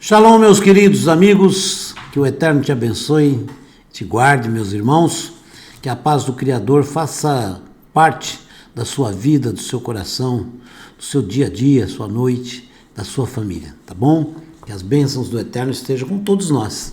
Shalom, meus queridos amigos, que o Eterno te abençoe, te guarde, meus irmãos, que a paz do Criador faça parte da sua vida, do seu coração, do seu dia a dia, sua noite, da sua família, tá bom? Que as bênçãos do Eterno estejam com todos nós,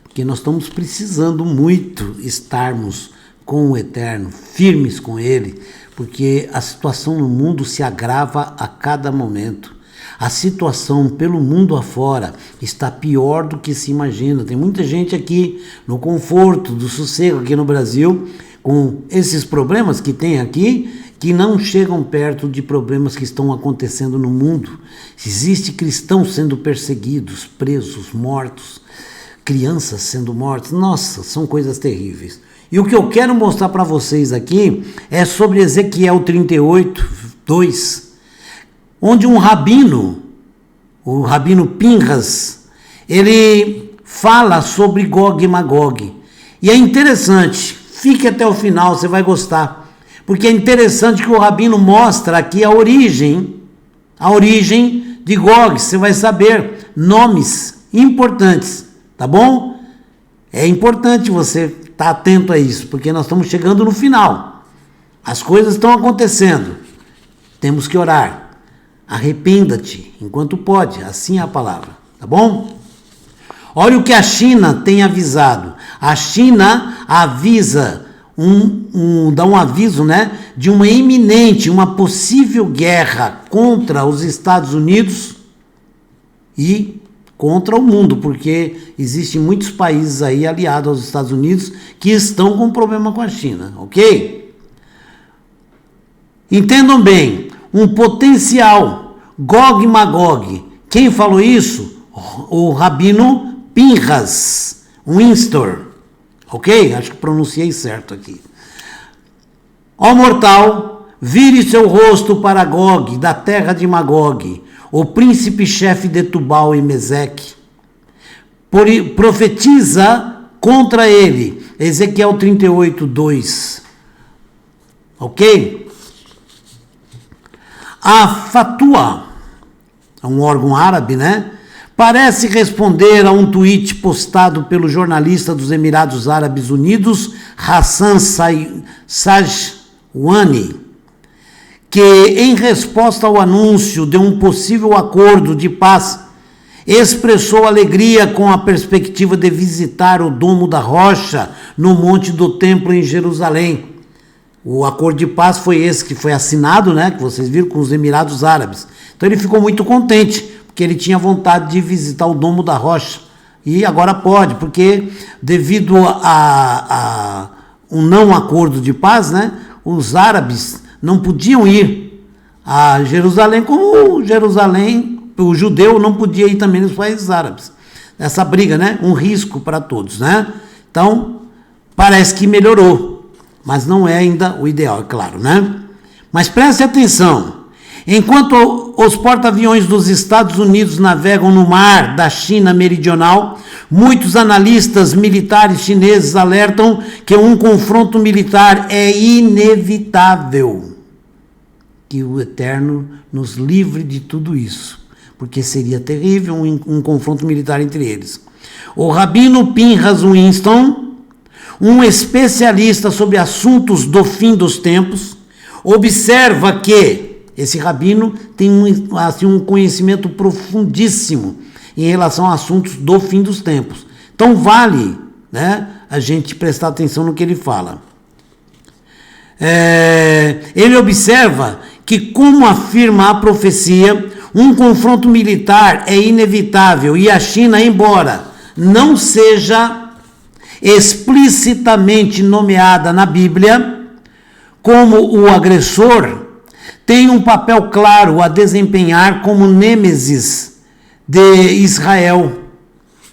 porque nós estamos precisando muito estarmos com o Eterno, firmes com Ele, porque a situação no mundo se agrava a cada momento. A situação pelo mundo afora está pior do que se imagina. Tem muita gente aqui no conforto, do sossego aqui no Brasil, com esses problemas que tem aqui, que não chegam perto de problemas que estão acontecendo no mundo. Existe cristãos sendo perseguidos, presos, mortos, crianças sendo mortas. Nossa, são coisas terríveis. E o que eu quero mostrar para vocês aqui é sobre Ezequiel 38, 2, onde um rabino, o rabino Pinhas, ele fala sobre Gog e Magog. E é interessante, fique até o final, você vai gostar. Porque é interessante que o rabino mostra aqui a origem de Gog. Você vai saber nomes importantes, tá bom? É importante você estar atento a isso, porque nós estamos chegando no final. As coisas estão acontecendo. Temos que orar. Arrependa-te enquanto pode, assim é a palavra, tá bom? Olha o que a China tem avisado. A China avisa, dá um aviso, né, de uma iminente, uma possível guerra contra os Estados Unidos e contra o mundo, porque existem muitos países aí aliados aos Estados Unidos que estão com problema com a China, ok? Entendam bem. Um potencial Gog e Magog. Quem falou isso? O rabino Pinhas Windsor. Ok? Acho que pronunciei certo aqui. Ó mortal, vire seu rosto para Gog, da terra de Magog, o príncipe-chefe de Tubal e Meseque. Profetiza contra ele. Ezequiel 38, 2. Ok? A Fatua, é um órgão árabe, né? Parece responder a um tweet postado pelo jornalista dos Emirados Árabes Unidos, Hassan Sajwani, que, em resposta ao anúncio de um possível acordo de paz, expressou alegria com a perspectiva de visitar o Domo da Rocha no Monte do Templo em Jerusalém. O acordo de paz foi esse que foi assinado, né, que vocês viram, com os Emirados Árabes. Então ele ficou muito contente, porque ele tinha vontade de visitar o Domo da Rocha. E agora pode, porque devido a um não acordo de paz, né, os árabes não podiam ir a Jerusalém, como o judeu não podia ir também nos países árabes. Essa briga, né, um risco para todos, né? Então, parece que melhorou. Mas não é ainda o ideal, é claro, né? Mas preste atenção. Enquanto os porta-aviões dos Estados Unidos navegam no mar da China meridional, muitos analistas militares chineses alertam que um confronto militar é inevitável. Que o Eterno nos livre de tudo isso, porque seria terrível um confronto militar entre eles. O rabino Pinhas Winston, um especialista sobre assuntos do fim dos tempos, observa que esse rabino tem um conhecimento profundíssimo em relação a assuntos do fim dos tempos. Então vale, né, a gente prestar atenção no que ele fala. Ele observa que, como afirma a profecia, um confronto militar é inevitável e a China, embora não seja explicitamente nomeada na Bíblia como o agressor, tem um papel claro a desempenhar como nêmesis de Israel,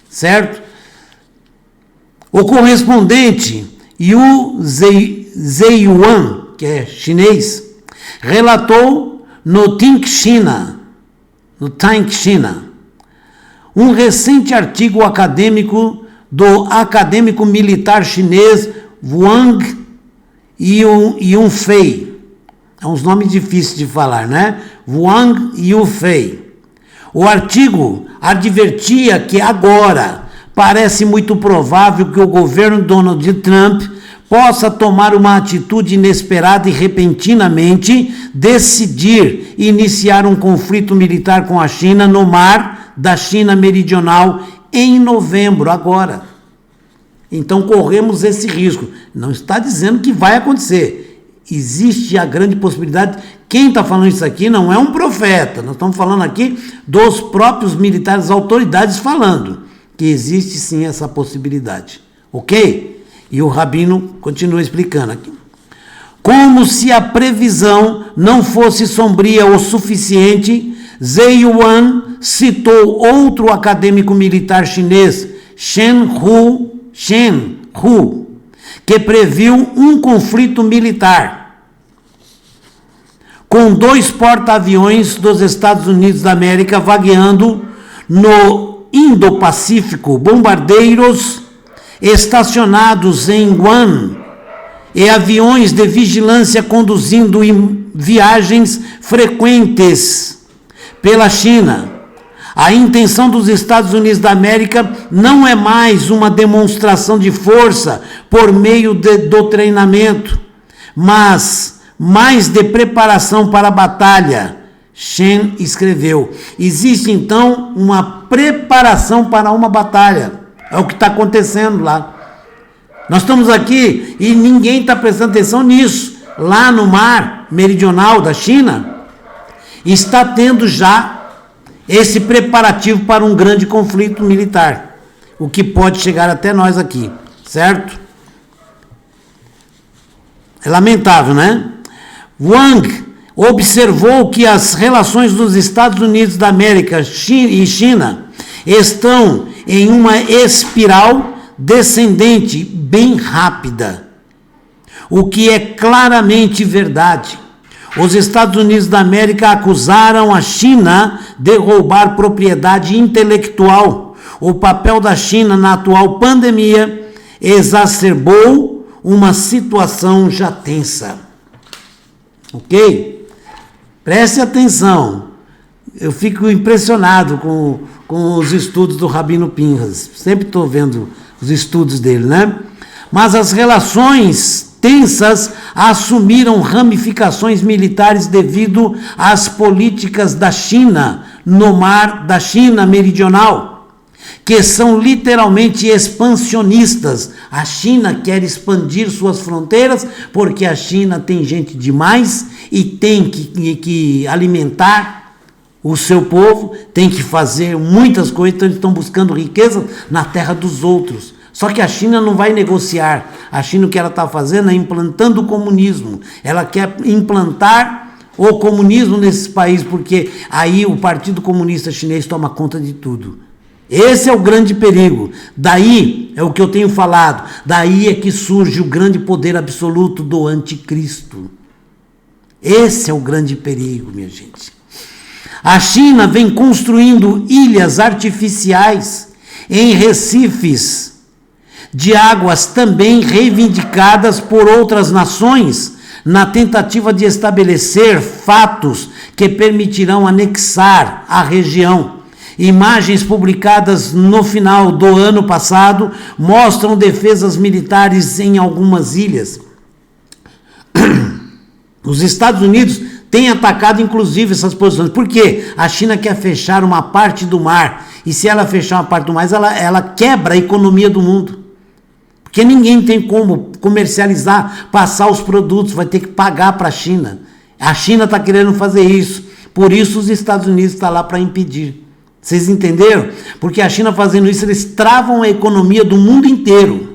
certo? O correspondente Yu Zeiyuan, que é chinês, relatou no Think China, um recente artigo acadêmico do acadêmico militar chinês Wang Yunfei. É uns nomes difíceis de falar, né? Wang Yunfei. O artigo advertia que agora parece muito provável que o governo Donald Trump possa tomar uma atitude inesperada e repentinamente decidir iniciar um conflito militar com a China no mar da China Meridional em novembro, agora. Então corremos esse risco. Não está dizendo que vai acontecer. Existe a grande possibilidade. Quem está falando isso aqui não é um profeta. Nós estamos falando aqui dos próprios militares, autoridades falando que existe sim essa possibilidade. Ok? E o Rabino continua explicando aqui. Como se a previsão não fosse sombria o suficiente, Zhe Yuan citou outro acadêmico militar chinês, Shen Hu, que previu um conflito militar com 2 porta-aviões dos Estados Unidos da América vagueando no Indo-Pacífico, bombardeiros estacionados em Guam e aviões de vigilância conduzindo viagens frequentes pela China. A intenção dos Estados Unidos da América não é mais uma demonstração de força por meio do treinamento, mas mais de preparação para a batalha. Shen escreveu. Existe então uma preparação para uma batalha. É o que está acontecendo lá. Nós estamos aqui e ninguém está prestando atenção nisso. Lá no mar meridional da China, está tendo já esse preparativo para um grande conflito militar. O que pode chegar até nós aqui, certo? É lamentável, né? Wang observou que as relações dos Estados Unidos da América e China estão em uma espiral descendente bem rápida, o que é claramente verdade. Os Estados Unidos da América acusaram a China de roubar propriedade intelectual. O papel da China na atual pandemia exacerbou uma situação já tensa. Ok? Preste atenção. Eu fico impressionado com os estudos do Rabino Pinhas. Sempre estou vendo os estudos dele, né? Mas as relações tensas assumiram ramificações militares devido às políticas da China no mar da China Meridional, que são literalmente expansionistas. A China quer expandir suas fronteiras porque a China tem gente demais e tem que alimentar o seu povo, tem que fazer muitas coisas, então eles estão buscando riqueza na terra dos outros. Só que a China não vai negociar. A China, o que ela está fazendo é implantando o comunismo. Ela quer implantar o comunismo nesses países, porque aí o Partido Comunista Chinês toma conta de tudo. Esse é o grande perigo. Daí, é o que eu tenho falado, daí é que surge o grande poder absoluto do anticristo. Esse é o grande perigo, minha gente. A China vem construindo ilhas artificiais em recifes de águas também reivindicadas por outras nações, na tentativa de estabelecer fatos que permitirão anexar a região. Imagens publicadas no final do ano passado mostram defesas militares em algumas ilhas. Os Estados Unidos têm atacado inclusive essas posições. Por quê? A China quer fechar uma parte do mar. E se ela fechar uma parte do mar, ela quebra a economia do mundo. Porque ninguém tem como comercializar, passar os produtos, vai ter que pagar para a China. A China está querendo fazer isso. Por isso os Estados Unidos estão lá para impedir. Vocês entenderam? Porque a China fazendo isso, eles travam a economia do mundo inteiro.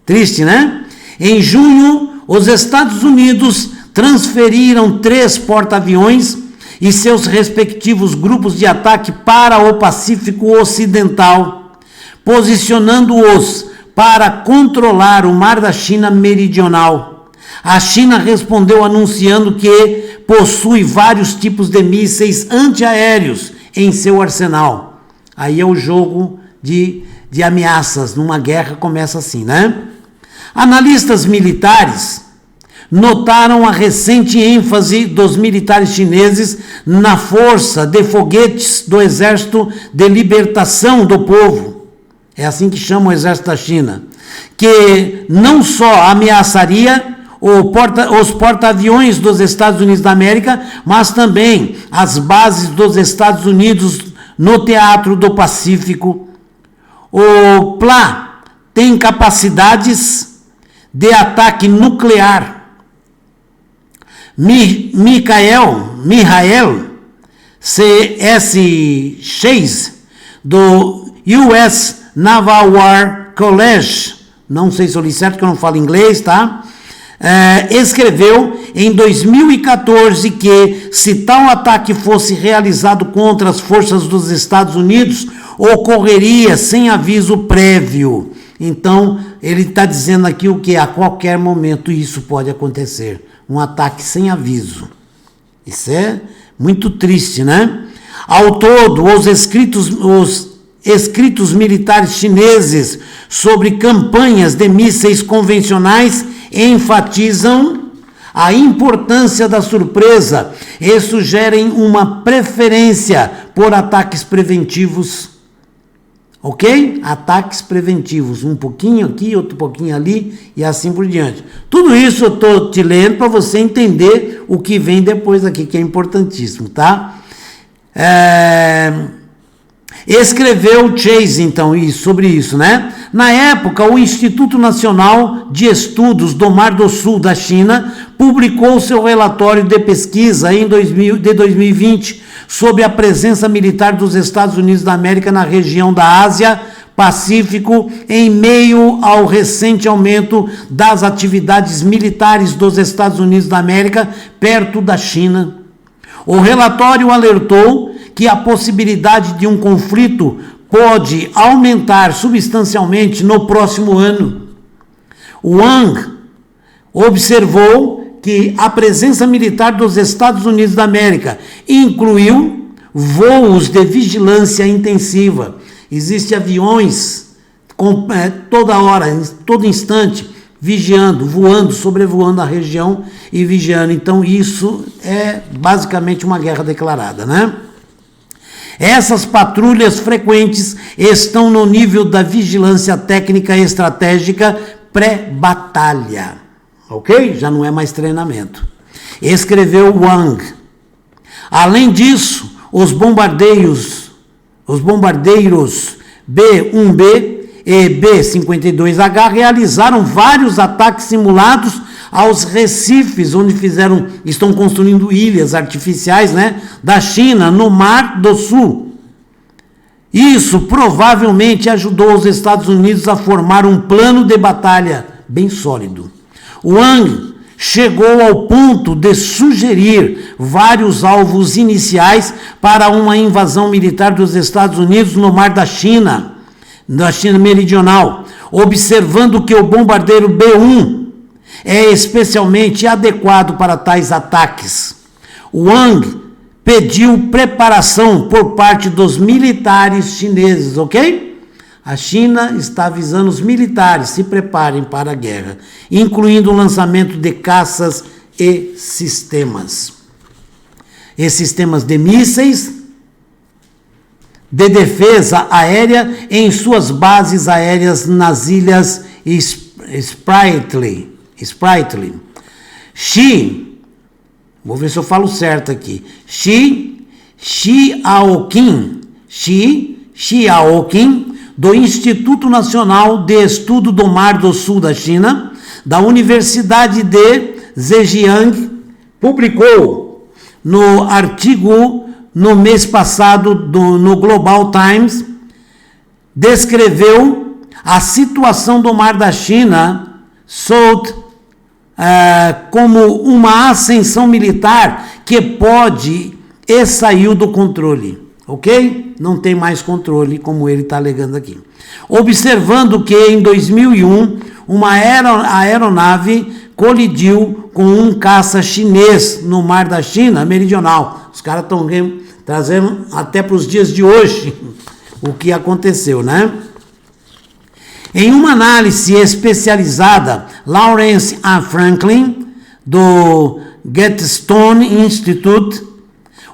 Triste, né? Em junho, os Estados Unidos transferiram 3 porta-aviões e seus respectivos grupos de ataque para o Pacífico Ocidental, posicionando-os para controlar o mar da China Meridional. A China respondeu anunciando que possui vários tipos de mísseis antiaéreos em seu arsenal. Aí é o jogo de ameaças. Numa guerra começa assim, né? Analistas militares notaram a recente ênfase dos militares chineses na força de foguetes do Exército de Libertação do Povo, é assim que chama o Exército da China, que não só ameaçaria os porta-aviões dos Estados Unidos da América, mas também as bases dos Estados Unidos no Teatro do Pacífico. O PLA tem capacidades de ataque nuclear. Michael C.S. Chase, do US Naval War College, não sei se eu li certo, que eu não falo inglês, tá? Escreveu em 2014 que, se tal ataque fosse realizado contra as forças dos Estados Unidos, ocorreria sem aviso prévio. Então, ele está dizendo aqui o que? A qualquer momento isso pode acontecer. Um ataque sem aviso. Isso é muito triste, né? Ao todo, os escritos militares chineses sobre campanhas de mísseis convencionais enfatizam a importância da surpresa e sugerem uma preferência por ataques preventivos. Ok? Ataques preventivos, um pouquinho aqui, outro pouquinho ali e assim por diante. Tudo isso eu estou te lendo para você entender o que vem depois aqui, que é importantíssimo, tá? Escreveu Chase, então, sobre isso, né? Na época, o Instituto Nacional de Estudos do Mar do Sul da China publicou seu relatório de pesquisa de 2020 sobre a presença militar dos Estados Unidos da América na região da Ásia Pacífico, em meio ao recente aumento das atividades militares dos Estados Unidos da América perto da China. O relatório alertou que a possibilidade de um conflito pode aumentar substancialmente no próximo ano. Wang observou que a presença militar dos Estados Unidos da América incluiu voos de vigilância intensiva. Existem aviões toda hora, em todo instante, vigiando, voando, sobrevoando a região e vigiando. Então, isso é basicamente uma guerra declarada, né? Essas patrulhas frequentes estão no nível da vigilância técnica e estratégica pré-batalha, ok? Já não é mais treinamento. Escreveu Wang. Além disso, os bombardeiros B-1B e B-52H realizaram vários ataques simulados aos recifes, onde estão construindo ilhas artificiais, né, da China, no Mar do Sul. Isso provavelmente ajudou os Estados Unidos a formar um plano de batalha bem sólido. Wang chegou ao ponto de sugerir vários alvos iniciais para uma invasão militar dos Estados Unidos no Mar da China Meridional, observando que o bombardeiro B-1 é especialmente adequado para tais ataques. Wang pediu preparação por parte dos militares chineses, ok? A China está avisando os militares, se preparem para a guerra, incluindo o lançamento de caças e sistemas. E sistemas de mísseis de defesa aérea em suas bases aéreas nas ilhas Spratly. Vou ver se eu falo certo aqui. Xiaoqing, do Instituto Nacional de Estudo do Mar do Sul da China, da Universidade de Zhejiang, publicou no artigo no mês passado no Global Times, descreveu a situação do Mar da China como uma ascensão militar que pode e saiu do controle, ok? Não tem mais controle, como ele está alegando aqui. Observando que em 2001, uma aeronave colidiu com um caça chinês no Mar da China Meridional. Os caras estão trazendo até para os dias de hoje o que aconteceu, né? Em uma análise especializada, Lawrence A. Franklin, do Getstone Institute,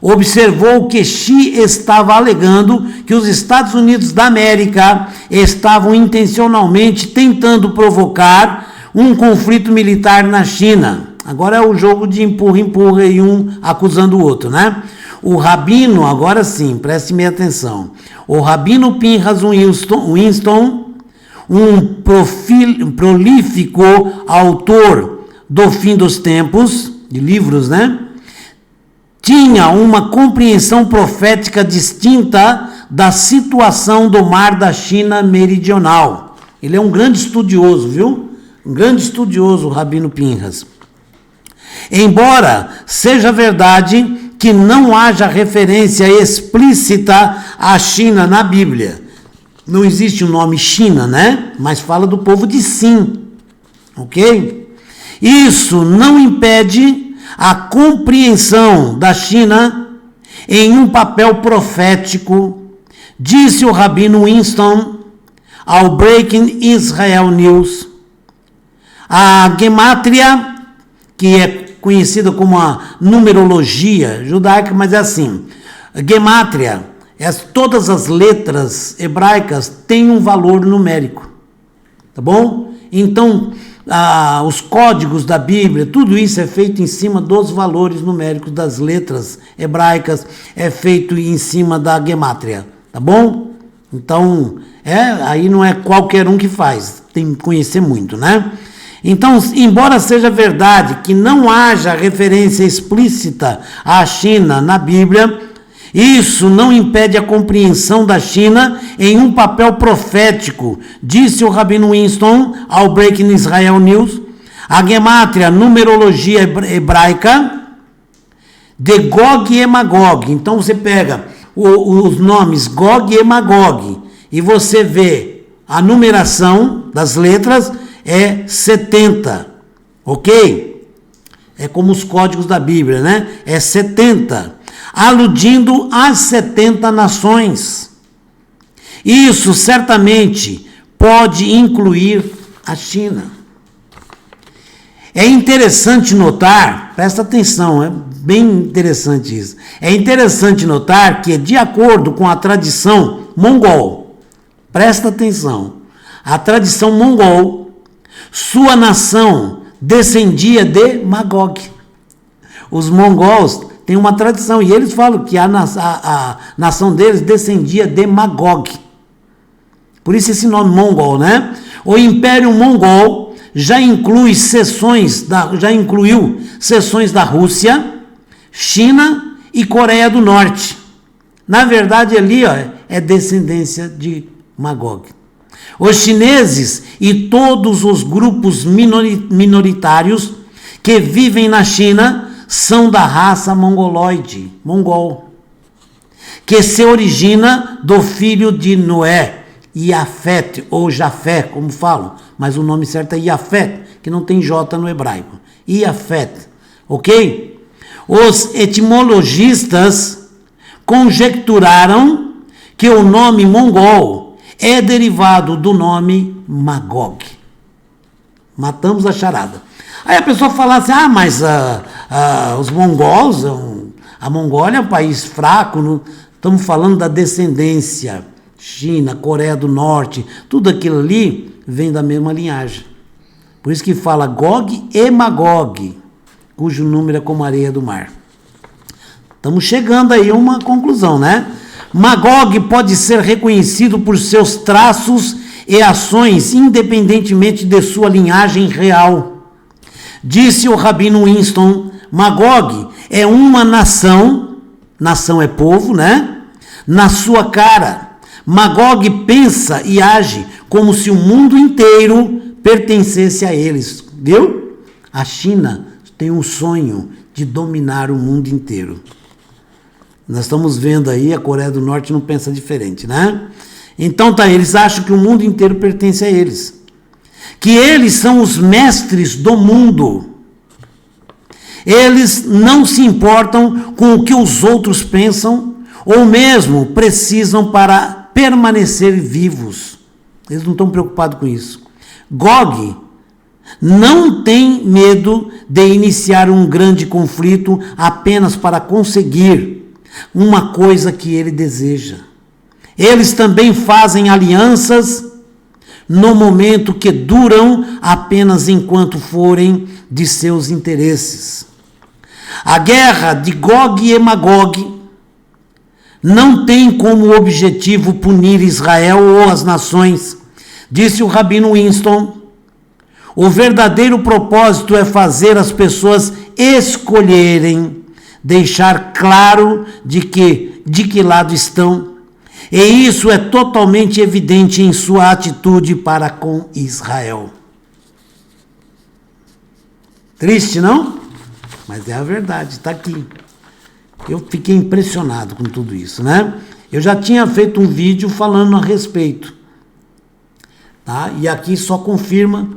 observou que Xi estava alegando que os Estados Unidos da América estavam intencionalmente tentando provocar um conflito militar na China. Agora é o jogo de empurra-empurra e um acusando o outro, né? O rabino, agora sim, preste-me atenção, o rabino Pinchas Winston, um prolífico autor do fim dos tempos, de livros, né? Tinha uma compreensão profética distinta da situação do mar da China meridional. Ele é um grande estudioso, viu? Um grande estudioso, o rabino Pinchas. Embora seja verdade que não haja referência explícita à China na Bíblia, não existe o nome China, né? Mas fala do povo de Sim, ok? Isso não impede a compreensão da China em um papel profético, disse o rabino Winston ao Breaking Israel News. A gemátria, que é conhecida como a numerologia judaica, mas é assim, a gemátria, todas as letras hebraicas têm um valor numérico, tá bom? Então, os códigos da Bíblia, tudo isso é feito em cima dos valores numéricos das letras hebraicas, é feito em cima da gemátria, tá bom? Então, aí não é qualquer um que faz, tem que conhecer muito, né? Então, embora seja verdade que não haja referência explícita à China na Bíblia, isso não impede a compreensão da China em um papel profético, disse o rabino Winston ao Breaking Israel News. A gemátria, numerologia hebraica, de Gog e Magog. Então você pega os nomes Gog e Magog e você vê a numeração das letras é 70, ok? É como os códigos da Bíblia, né? É 70. Aludindo às 70 nações. Isso certamente pode incluir a China. É interessante notar, presta atenção, é bem interessante isso. É interessante notar que, de acordo com a tradição mongol, presta atenção, a tradição mongol, sua nação descendia de Magog. Os mongols tem uma tradição, e eles falam que a nação deles descendia de Magog. Por isso esse nome mongol, né? O Império Mongol já incluiu seções da Rússia, China e Coreia do Norte. Na verdade, ali é descendência de Magog. Os chineses e todos os grupos minoritários que vivem na China são da raça mongoloide, mongol, que se origina do filho de Noé, Iafete, ou Jafé, como falam, mas o nome certo é Iafete, que não tem J no hebraico, Iafete, ok? Os etimologistas conjecturaram que o nome mongol é derivado do nome Magog. Matamos a charada. Aí a pessoa fala assim, mas os mongols, a Mongólia é um país fraco, estamos falando da descendência, China, Coreia do Norte, tudo aquilo ali vem da mesma linhagem. Por isso que fala Gog e Magog, cujo número é como a areia do mar. Estamos chegando aí a uma conclusão, né? Magog pode ser reconhecido por seus traços e ações, independentemente de sua linhagem real. Disse o rabino Winston, Magog é uma nação é povo, né? Na sua cara. Magog pensa e age como se o mundo inteiro pertencesse a eles. Viu? A China tem um sonho de dominar o mundo inteiro. Nós estamos vendo aí, a Coreia do Norte não pensa diferente, né? Então eles acham que o mundo inteiro pertence a eles. Que eles são os mestres do mundo. Eles não se importam com o que os outros pensam ou mesmo precisam para permanecer vivos. Eles não estão preocupados com isso. Gog não tem medo de iniciar um grande conflito apenas para conseguir uma coisa que ele deseja. Eles também fazem alianças no momento que duram apenas enquanto forem de seus interesses. A guerra de Gog e Magog não tem como objetivo punir Israel ou as nações, disse o Rabino Winston. O verdadeiro propósito é fazer as pessoas escolherem, deixar claro de que lado estão. E isso é totalmente evidente em sua atitude para com Israel. Triste, não? Mas é a verdade, está aqui. Eu fiquei impressionado com tudo isso, né? Eu já tinha feito um vídeo falando a respeito, tá? E aqui só confirma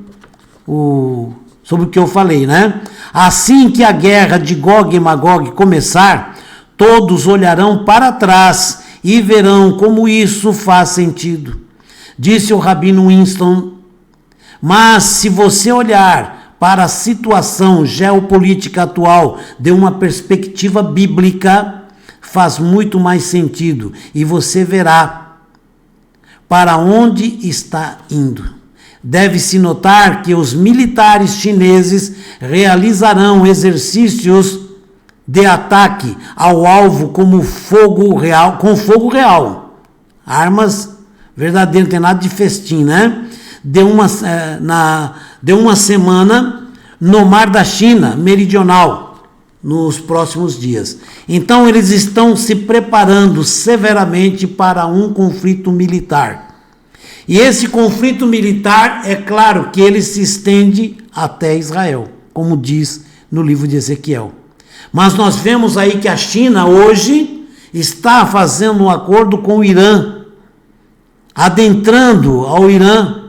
sobre o que eu falei, né? Assim que a guerra de Gog e Magog começar, todos olharão para trás e verão como isso faz sentido, disse o Rabino Winston. Mas se você olhar para a situação geopolítica atual de uma perspectiva bíblica, faz muito mais sentido e você verá para onde está indo. Deve-se notar que os militares chineses realizarão exercícios de ataque ao alvo com fogo real. Armas verdadeiras, não tem nada de festim, né? De uma semana no Mar da China Meridional, nos próximos dias. Então, eles estão se preparando severamente para um conflito militar. E esse conflito militar, é claro que ele se estende até Israel, como diz no livro de Ezequiel. Mas nós vemos aí que a China hoje está fazendo um acordo com o Irã, adentrando ao Irã,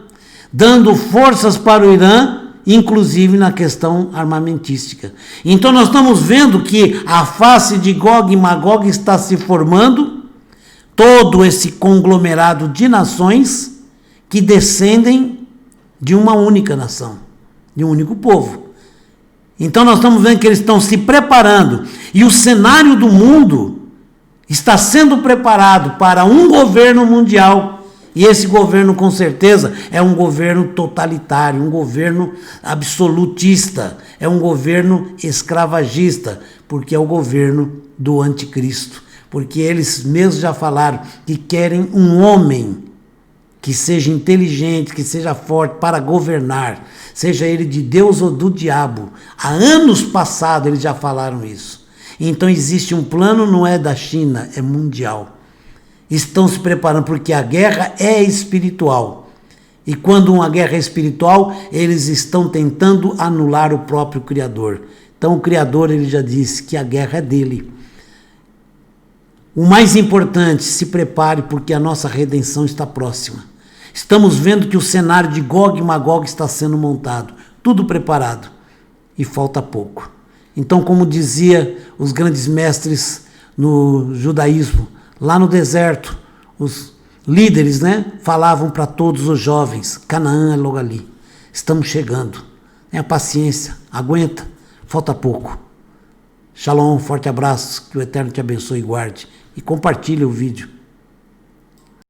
dando forças para o Irã, inclusive na questão armamentística. Então nós estamos vendo que a face de Gog e Magog está se formando, todo esse conglomerado de nações que descendem de uma única nação, de um único povo. Então nós estamos vendo que eles estão se preparando e o cenário do mundo está sendo preparado para um governo mundial, e esse governo com certeza é um governo totalitário, um governo absolutista, é um governo escravagista, porque é o governo do anticristo, porque eles mesmos já falaram que querem um homem que seja inteligente, que seja forte para governar, seja ele de Deus ou do diabo. Há anos passados eles já falaram isso. Então existe um plano, não é da China, é mundial. Estão se preparando, porque a guerra é espiritual. E quando uma guerra é espiritual, eles estão tentando anular o próprio Criador. Então o Criador, ele já disse que a guerra é dele. O mais importante, se prepare, porque a nossa redenção está próxima. Estamos vendo que o cenário de Gog e Magog está sendo montado, tudo preparado, e falta pouco. Então, como dizia os grandes mestres no judaísmo, lá no deserto, os líderes, né, falavam para todos os jovens: Canaã é logo ali, estamos chegando, tenha paciência, aguenta, falta pouco. Shalom, forte abraço, que o Eterno te abençoe e guarde, e compartilhe o vídeo.